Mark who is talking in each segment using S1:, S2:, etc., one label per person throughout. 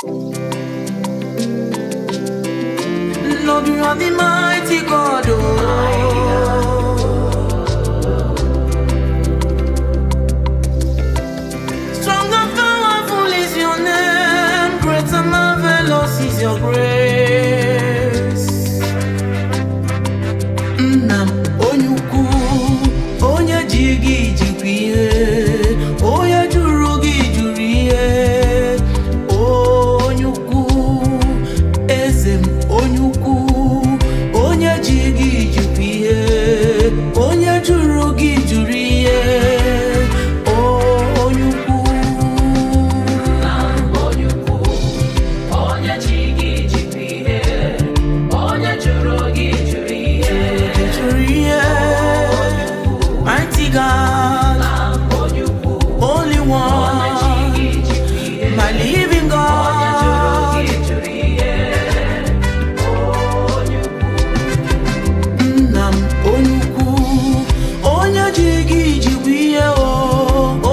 S1: Lord, you are the mighty God, Strong and powerful is your name, great and marvelous is your grace. Onyeukwu, onye jigi jikwiye, onye juru gi juriye. Onyeukwu, ezem Onyeukwu, onye jigi jikwiye, onye juru gi juriye. Onyeukwu,
S2: onye jigi jikwiye, onye juru gi juriye.
S1: Mighty God, only one, my living God. Onyeukwu, onye jigi jikwiye,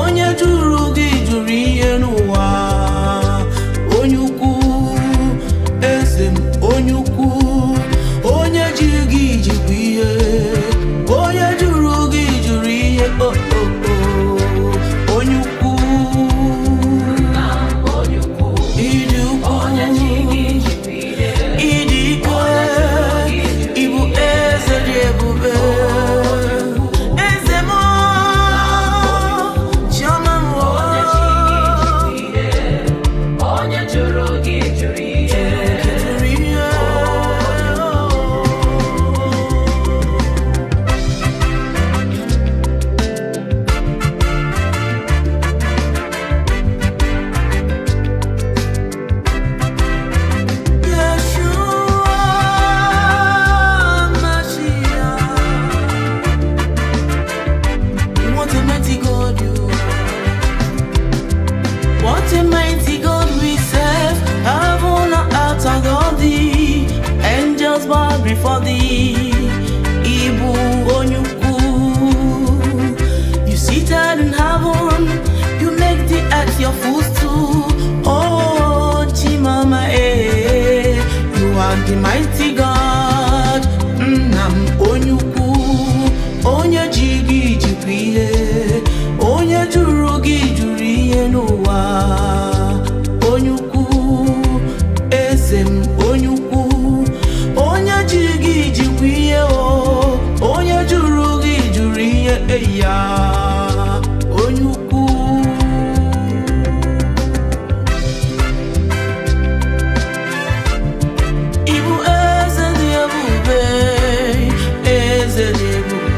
S1: onye juru gi juriye n'ụwa. Onyeukwu, ezem Onyeukwu, onye jigi jikwiye, onye juru gi juriye. Onyeukwu, ịdị ukwu, ịdị ike, ịbụ eze dị ebube. Eze m, chiọma m,
S2: onye juru gi juriye.
S1: juriye. What a mighty God you are. What a mighty God we serve. Heaven and earth adore thee. Angels bow before thee. Ibu Onyeukwu, you seated in heaven. You make the earth your footstool. Oh, Chimama, you are the mighty God. Onyeukwu, onye jigi jikwiye, onye juru gi juriye n'ụwa. Onyeukwu, ezem Onyeukwu, onye jigi jikwiye, onye juru gi juriye. Onyeukwu, ịbụ eze dị ebube, eze dị ebube.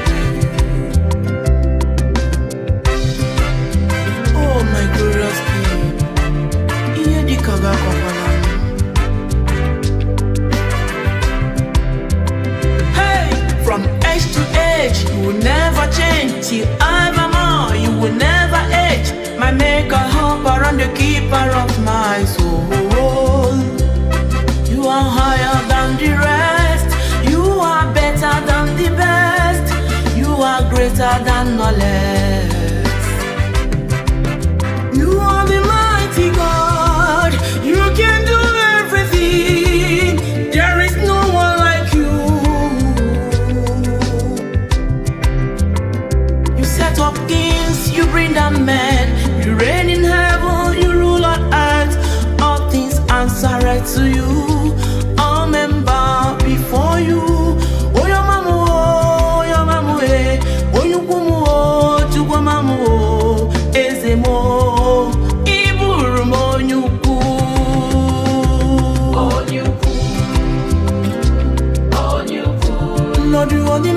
S1: Oh my glorious King, ihe dịka ga-akwakwala m. Hey, from age to age, you will never change. Till evermore, you will never age. My maker, helper, and the keeper of my soul. You are higher than the rest. You are better than the best. You are greater than knowledge. You are the mighty God. You can do everything. There is no one like you. You set up kings, you bring down men. You reign in heaven, you rule on earth. All things answer right to you. All men bow before you. Oyamamu, oyamamu, Onyeukwu, chukwamamu, ezemo, iburu Onyeukwu.
S2: Onyeukwu,
S1: Lord, you are the